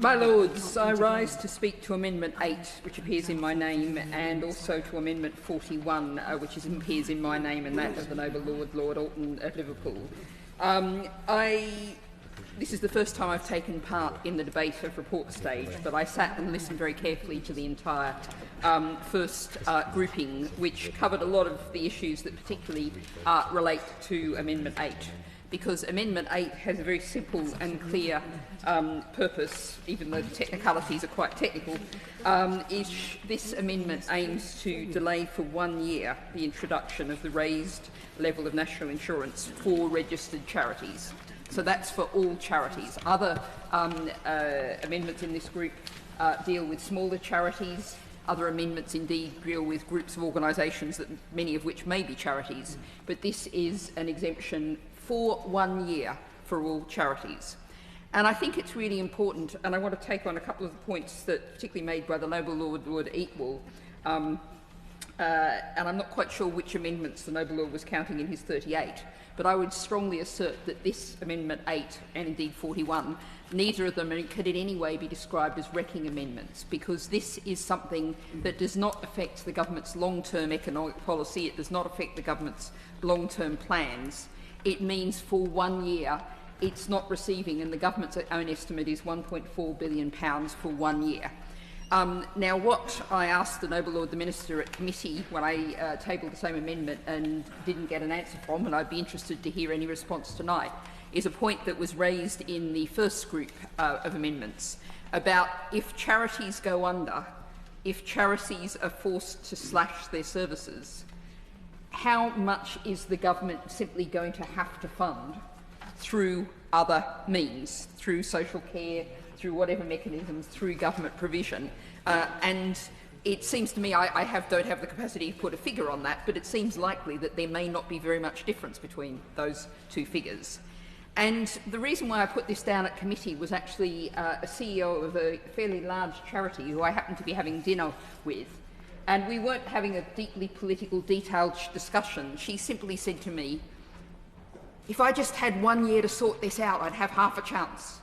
My Lords, I rise to speak to Amendment 8, which appears in my name, and also to Amendment 41, which appears in my name and that of the noble Lord, Lord Alton of Liverpool. This is the first time I've taken part in the debate of report stage, but I sat and listened very carefully to the entire first grouping, which covered a lot of the issues that particularly relate to Amendment 8. Because Amendment 8 has a very simple and clear purpose, even though the technicalities are quite technical. This amendment aims to delay for 1 year the introduction of the raised level of national insurance for registered charities. So that's for all charities. Other amendments in this group deal with smaller charities. Other amendments indeed deal with groups of organisations, that many of which may be charities. But this is an exemption for 1 year for all charities. And I think it's really important, and I want to take on a couple of the points that particularly made by the noble Lord Eatwell, and I'm not quite sure which amendments the noble Lord was counting in his 38, but I would strongly assert that this Amendment 8, and indeed 41, neither of them could in any way be described as wrecking amendments, because this is something that does not affect the government's long-term economic policy, it does not affect the government's long-term plans. It means for 1 year it's not receiving, and the government's own estimate is £1.4 billion for 1 year. Now, what I asked the noble Lord the Minister at committee when I tabled the same amendment and didn't get an answer from, and I'd be interested to hear any response tonight, is a point that was raised in the first group of amendments about if charities go under, if charities are forced to slash their services, how much is the government simply going to have to fund through other means, through social care, through whatever mechanisms, through government provision? And it seems to me, I don't have the capacity to put a figure on that, but it seems likely that there may not be very much difference between those two figures. And the reason why I put this down at committee was actually a CEO of a fairly large charity who I happened to be having dinner with. And we weren't having a deeply political, detailed discussion. She simply said to me, if I just had 1 year to sort this out, I'd have half a chance.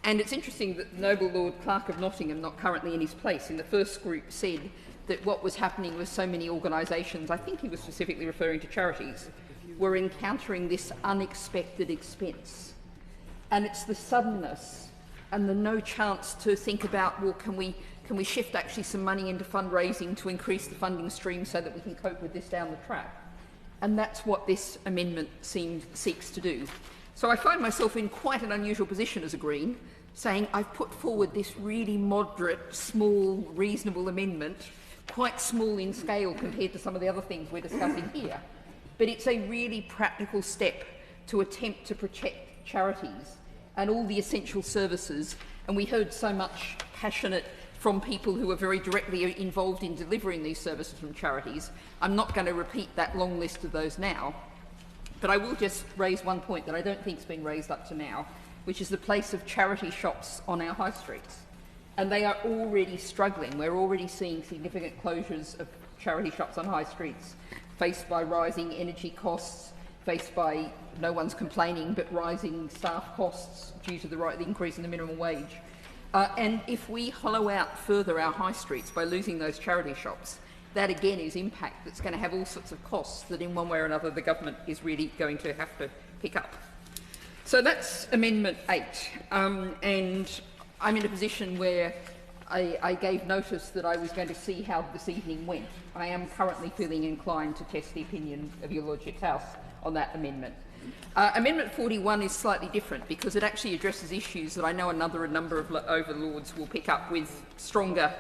And it's interesting that the noble Lord Clerk of Nottingham, not currently in his place, in the first group said that what was happening with so many organisations, I think he was specifically referring to charities, were encountering this unexpected expense. And it's the suddenness and the no chance to think about, well, can we shift actually some money into fundraising to increase the funding stream so that we can cope with this down the track? And that's what this amendment seeks to do. So I find myself in quite an unusual position as a Green, saying I've put forward this really moderate, small, reasonable amendment, quite small in scale compared to some of the other things we're discussing here. But it's a really practical step to attempt to protect charities and all the essential services. And we heard so much passionate from people who are very directly involved in delivering these services from charities. I'm not going to repeat that long list of those now, but I will just raise one point that I don't think has been raised up to now, which is the place of charity shops on our high streets. And they are already struggling. We're already seeing significant closures of charity shops on high streets, faced by rising energy costs, faced by, no one's complaining, but rising staff costs due to the increase in the minimum wage. And if we hollow out further our high streets by losing those charity shops, that again is impact that's going to have all sorts of costs that in one way or another the government is really going to have to pick up. So that's Amendment 8. And I'm in a position where I gave notice that I was going to see how this evening went. I am currently feeling inclined to test the opinion of your Lordship's House on that amendment. Amendment 41 is slightly different because it actually addresses issues that I know a number of overlords will pick up with stronger,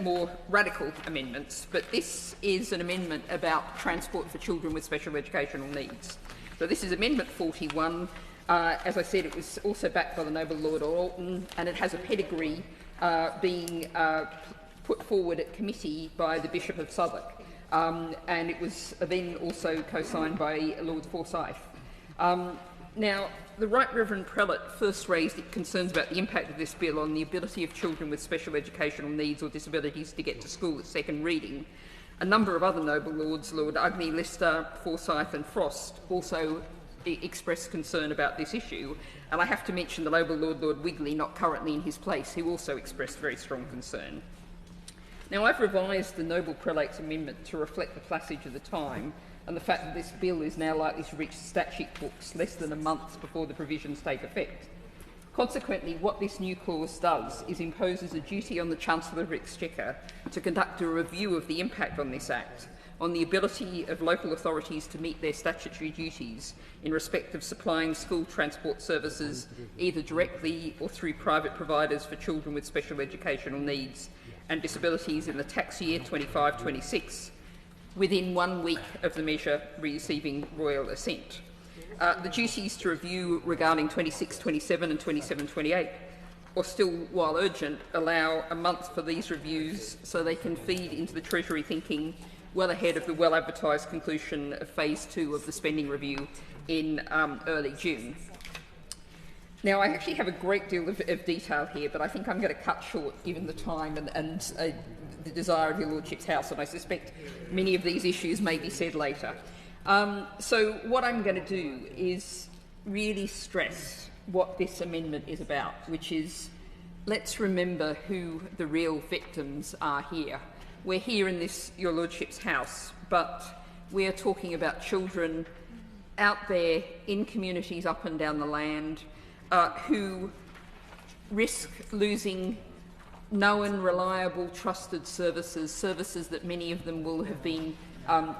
more radical amendments. But this is an amendment about transport for children with special educational needs. So this is Amendment 41. As I said, it was also backed by the noble Lord Alton, and it has a pedigree being put forward at committee by the Bishop of Southwark. And it was then also co-signed by Lord Forsyth. Now, the Right Reverend Prelate first raised concerns about the impact of this bill on the ability of children with special educational needs or disabilities to get to school at second reading. A number of other noble lords, Lord Ugny, Lister, Forsyth and Frost, also expressed concern about this issue, and I have to mention the Labor Lord Wigley, not currently in his place, who also expressed very strong concern. Now, I've revised the Noble Prelate's amendment to reflect the passage of the time and the fact that this bill is now likely to reach the statute books less than a month before the provisions take effect. Consequently, what this new clause does is imposes a duty on the Chancellor of Exchequer to conduct a review of the impact on this Act, on the ability of local authorities to meet their statutory duties in respect of supplying school transport services, either directly or through private providers for children with special educational needs and disabilities in the tax year 25-26, within 1 week of the measure receiving royal assent. The duties to review regarding 26-27 and 27-28, or still, while urgent, allow a month for these reviews so they can feed into the Treasury thinking well ahead of the well-advertised conclusion of Phase 2 of the spending review in early June. Now, I actually have a great deal of detail here, but I think I'm going to cut short given the time and the desire of your Lordship's House, and I suspect many of these issues may be said later. So what I'm going to do is really stress what this amendment is about, which is, let's remember who the real victims are here. We're here in this, your Lordship's House, but we are talking about children out there in communities up and down the land who risk losing known, reliable, trusted services that many of them will have been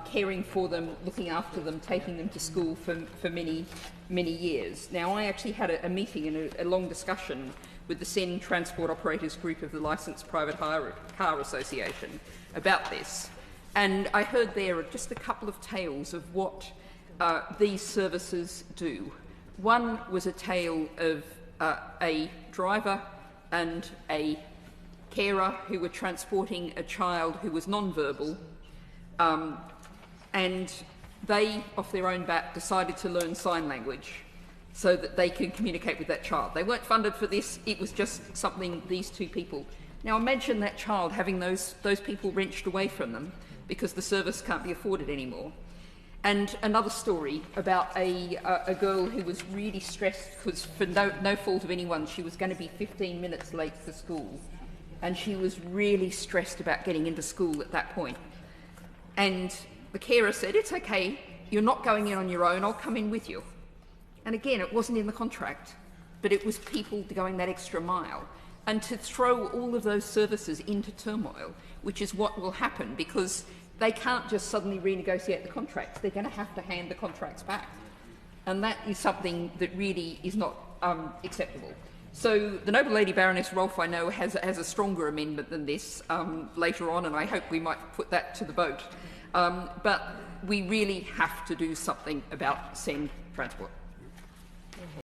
caring for them, looking after them, taking them to school for many, many years. Now, I actually had a meeting and a long discussion with the SEND Transport Operators Group of the Licensed Private Car Association about this, and I heard there just a couple of tales of what these services do. One was a tale of a driver and a carer who were transporting a child who was non-verbal, and they, off their own bat, decided to learn sign language so that they could communicate with that child. They weren't funded for this, it was just something these two people. Now imagine that child having those people wrenched away from them because the service can't be afforded anymore. And another story about a girl who was really stressed because, for no fault of anyone, she was going to be 15 minutes late for school. And she was really stressed about getting into school at that point. And the carer said, "It's okay, you're not going in on your own, I'll come in with you." And again, it wasn't in the contract, but it was people going that extra mile. And to throw all of those services into turmoil, which is what will happen, because they can't just suddenly renegotiate the contracts. They're going to have to hand the contracts back. And that is something that really is not acceptable. So the Noble Lady Baroness Rolfe, I know, has a stronger amendment than this later on, and I hope we might put that to the vote. But we really have to do something about SEND transport.